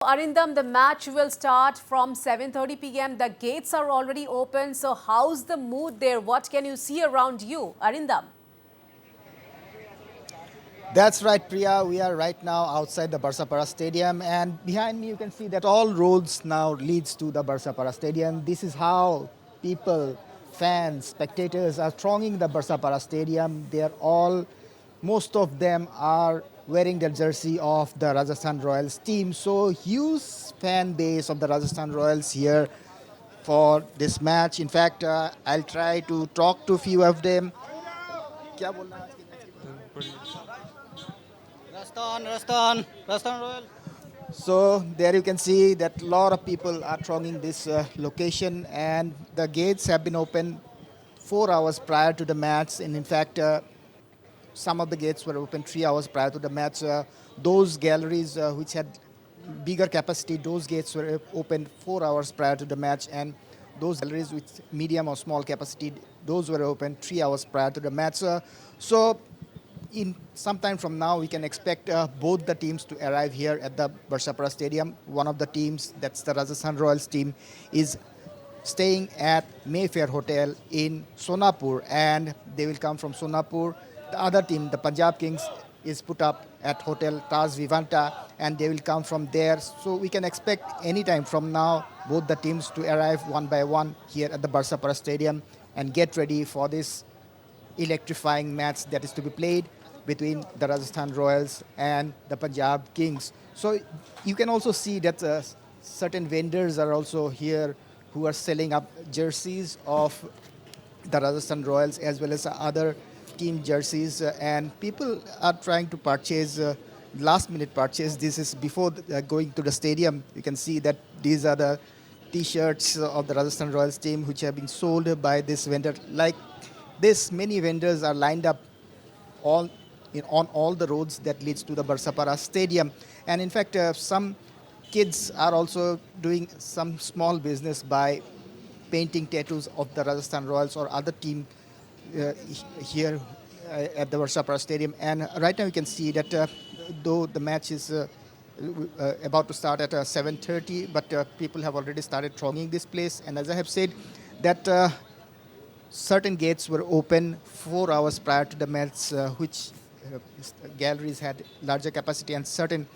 Arindam, the match will start from 7:30 p.m. The gates are already open. So how's the mood there? What can you see around you, Arindam? That's right, Priya. We are right now outside the Barsapara Stadium, and behind me you can see that all roads now leads to the Barsapara Stadium. This is how people, fans, spectators are thronging the Barsapara Stadium. Most of them are wearing the jersey of the Rajasthan Royals team. So huge fan base of the Rajasthan Royals here for this match. In fact, I'll try to talk to a few of them. क्या बोलना है आज के match के बारे में? Rajasthan Royal. So there you can see that a lot of people are thronging this location, and the gates have been open 4 hours prior to the match. And in fact, some of the gates were open 3 hours prior to the match. Those galleries which had bigger capacity, those gates were open 4 hours prior to the match, and those galleries with medium or small capacity, those were open 3 hours prior to the match. So in some time from now, we can expect both the teams to arrive here at the Barsapara Stadium. One of the teams, that's the Rajasthan Royals team, is staying at Mayfair Hotel in Sonapur, and they will come from Sonapur. The other team, the Punjab Kings, is put up at Hotel Taj Vivanta, and they will come from there. So we can expect any time from now both the teams to arrive one by one here at the Barsapara Stadium and get ready for this electrifying match that is to be played between the Rajasthan Royals and the Punjab Kings. So you can also see that certain vendors are also here who are selling up jerseys of the Rajasthan Royals as well as other team jerseys, and people are trying to purchase last minute purchase. This is before going to the stadium. You can see that these are the t-shirts of the Rajasthan Royals team which have been sold by this vendor. Like this, many vendors are lined up on all the roads that leads to the Barsapara Stadium. And in fact, some kids are also doing some small business by painting tattoos of the Rajasthan Royals or other team here at the Barsapara Stadium. And right now you can see that though the match is about to start at 7:30, but people have already started thronging this place. And as I have said, that certain gates were open 4 hours prior to the match, which galleries had larger capacity, and certain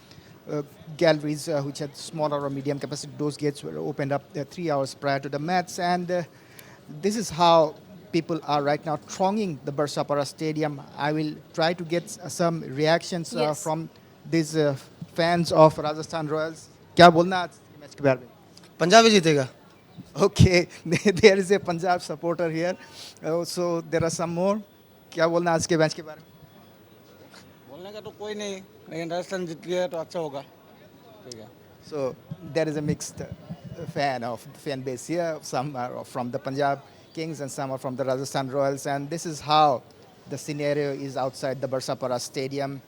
galleries which had smaller or medium capacity, those gates were opened up 3 hours prior to the match. And this is how people are right now thronging the Barsapara Stadium. I will try to get some reactions Yes. from these fans of Rajasthan Royals. क्या बोलना आज match के बारे में? पंजाब ही जीतेगा. Okay, there is a Punjab supporter here. So there are some more. क्या बोलना आज के मैच के बारे में? बोलने का तो कोई नहीं, लेकिन राजस्थान जीत गया तो अच्छा होगा. ठीक है. So there is a mixed fan base here. Some are from the Punjab Kings and some are from the Rajasthan Royals. And this is how the scenario is outside the Barsapara Stadium.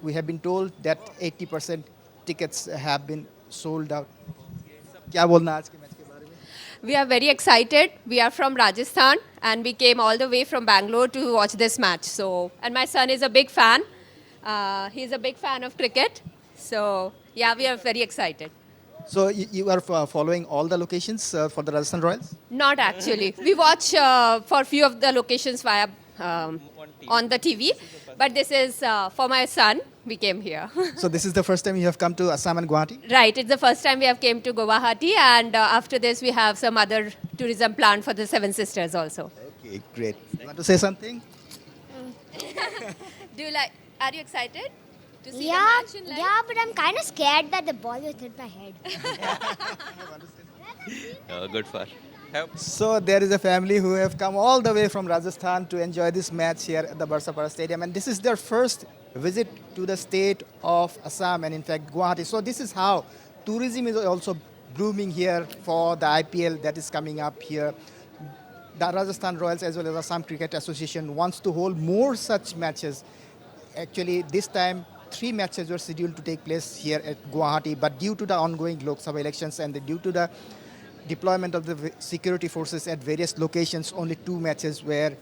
We have been told that 80% tickets have been sold out. क्या बोलना आज के match के बारे में? We are very excited. We are from Rajasthan and we came all the way from Bangalore to watch this match. So, and my son is a big fan. He's a big fan of cricket. So, yeah, we are very excited. So you are following all the locations for the Rajasthan Royals? Not actually. We watch for few of the locations via on the TV. But this is for my son. We came here. So this is the first time you have come to Assam and Guwahati? Right. It's the first time we have came to Guwahati, and after this we have some other tourism plan for the Seven Sisters also. Okay, great. You want to say something? Do you like? Are you excited to see Yeah, the match in live? yeah, but I'm kind of scared that the ball will hit my head. Good for. So there is a family who have come all the way from Rajasthan to enjoy this match here at the Barsapara Stadium, and this is their first visit to the state of Assam and in fact Guwahati. So this is how tourism is also blooming here for the IPL that is coming up here. The Rajasthan Royals as well as Assam Cricket Association wants to hold more such matches. Actually, this time 3 matches were scheduled to take place here at Guwahati, but due to the ongoing Lok Sabha elections and due to the deployment of the security forces at various locations, only 2 matches were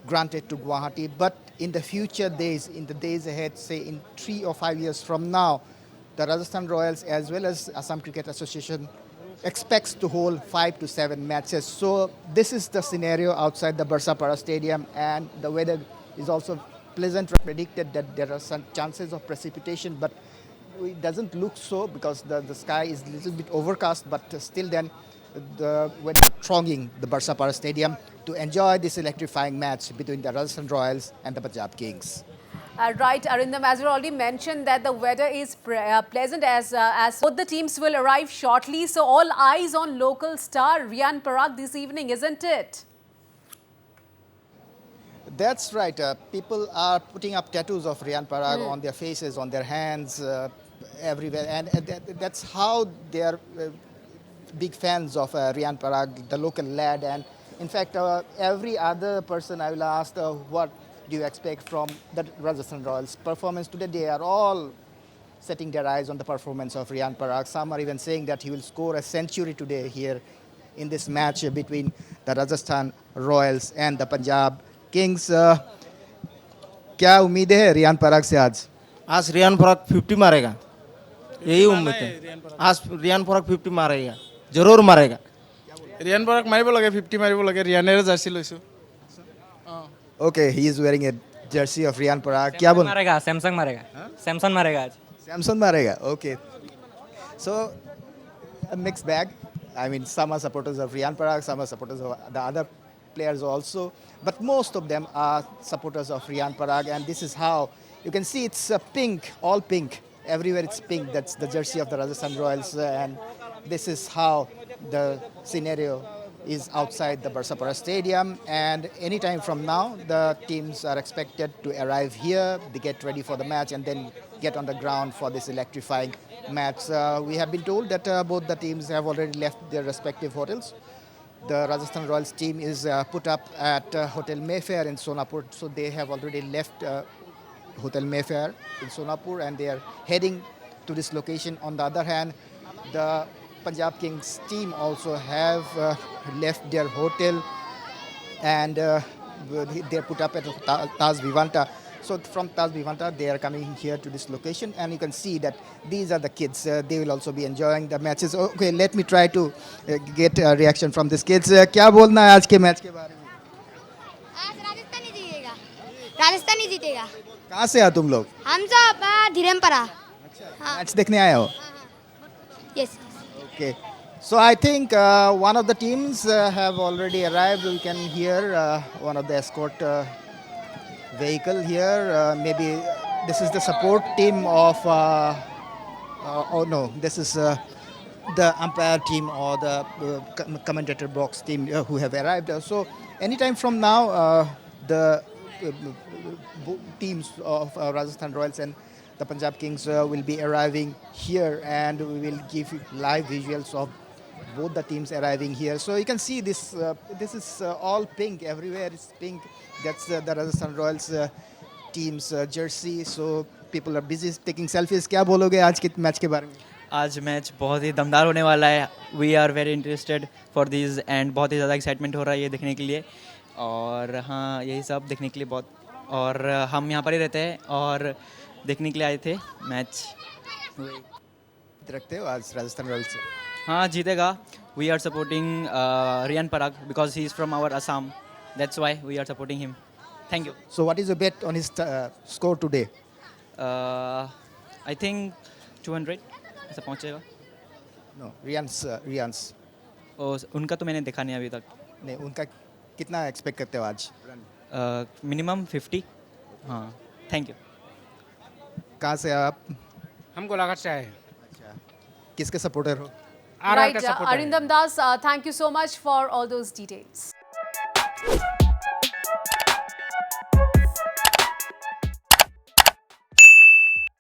granted to Guwahati. But in the future days, in the days ahead, say in 3 or 5 years from now, the Rajasthan Royals as well as Assam Cricket Association expects to hold 5 to 7 matches. So this is the scenario outside the Barsapara Stadium, and the weather is also pleasant. Predicted that there are some chances of precipitation, but it doesn't look so because the sky is a little bit overcast, but still then the weather thronging the Barsapara Stadium to enjoy this electrifying match between the Rajasthan Royals and the Punjab Kings. Right, Arindam, as you already mentioned that the weather is pleasant as both the teams will arrive shortly. So all eyes on local star Rian Parag this evening, isn't it? That's right. People are putting up tattoos of Rian Parag on their faces, on their hands, everywhere. And that's how they are big fans of Rian Parag, the local lad. And in fact, every other person I will ask, what do you expect from the Rajasthan Royals performance today? They are all setting their eyes on the performance of Rian Parag. Some are even saying that he will score a century today here in this match between the Rajasthan Royals and the Punjab Kings. क्या उम्मीद है रियान पराग से आज रियान पराग 50 मारेगा, यही उम्मीद है। आज रियान पराग 50 मारेगा, जरूर मारेगा। ৰিয়ান পৰাগ মাৰিব লাগে, 50 মাৰিব লাগে। ৰিয়ানেৰে জাৰ্চি লৈছোঁ। Okay, he is wearing a jersey of Rian Parag. क्या बोल मारेगा? सैमसंग मारेगा। सैमसंग मारेगा आज। Samson मारेगा. Okay. So a mixed bag. I mean, some are supporters of Rian Parag, some are supporters of the other players also, but most of them are supporters of Rian Parag, and this is how you can see it's pink, all pink. Everywhere it's pink. That's the jersey of the Rajasthan Royals, and this is how the scenario is outside the Barsapara Stadium. And anytime from now, the teams are expected to arrive here. They get ready for the match and then get on the ground for this electrifying match. We have been told that both the teams have already left their respective hotels. The Rajasthan Royals team is put up at Hotel Mayfair in Sonapur, so they have already left Hotel Mayfair in Sonapur and they are heading to this location. On the other hand, the Punjab Kings team also have left their hotel and they're put up at Taj Vivanta. So from Taj Vivanta, they are coming here to this location, and you can see that these are the kids. They will also be enjoying the matches. Okay, let me try to get a reaction from these kids. क्या बोलना है आज के match के बारे में? आज राजस्थान ही जीतेगा, राजस्थान ही जीतेगा। कहाँ से आए तुम लोग? हम सब धीरेमपरा। मैच देखने आए हो? Yes. Okay. So I think one of the teams have already arrived. We can hear one of the escort vehicle here. Maybe this is the support team of. Oh no, this is the umpire team or the commentator box team who have arrived. So anytime from now, the teams of Rajasthan Royals and the Punjab Kings will be arriving here, and we will give you live visuals of both the teams arriving here. So you can see this. This is all pink. Everywhere is pink. That's the Rajasthan Royals team's jersey. So people are busy taking selfies. क्या बोलोगे आज के match के बारे में? आज match बहुत ही दमदार होने वाला है। We are very interested for this and बहुत ही ज़्यादा एक्साइटमेंट हो रहा है ये देखने के लिए। और हाँ, यही सब देखने के लिए बहुत, और हम यहाँ पर ही रहते हैं और देखने के लिए आए थे मैच। रखते हो आज राजस्थान रॉयल्स से? हाँ, जीतेगा। We are supporting Riyan Parag because he is from our Assam, that's why we are supporting him. Thank you. So what is your bet on his score today? I think 200 ऐसा पहुँचेगा। No, Rian's. और उनका तो मैंने देखा नहीं अभी तक। नहीं, उनका कितना एक्सपेक्ट करते हो आज? मिनिमम 50। हाँ, थैंक यू। कहाँ से आप? हम गोलाघाट से आए हैं। अच्छा, किसके सपोर्टर हो? आरआर Right, का सपोर्टर है। Arindam Das, thank you so much for all those details.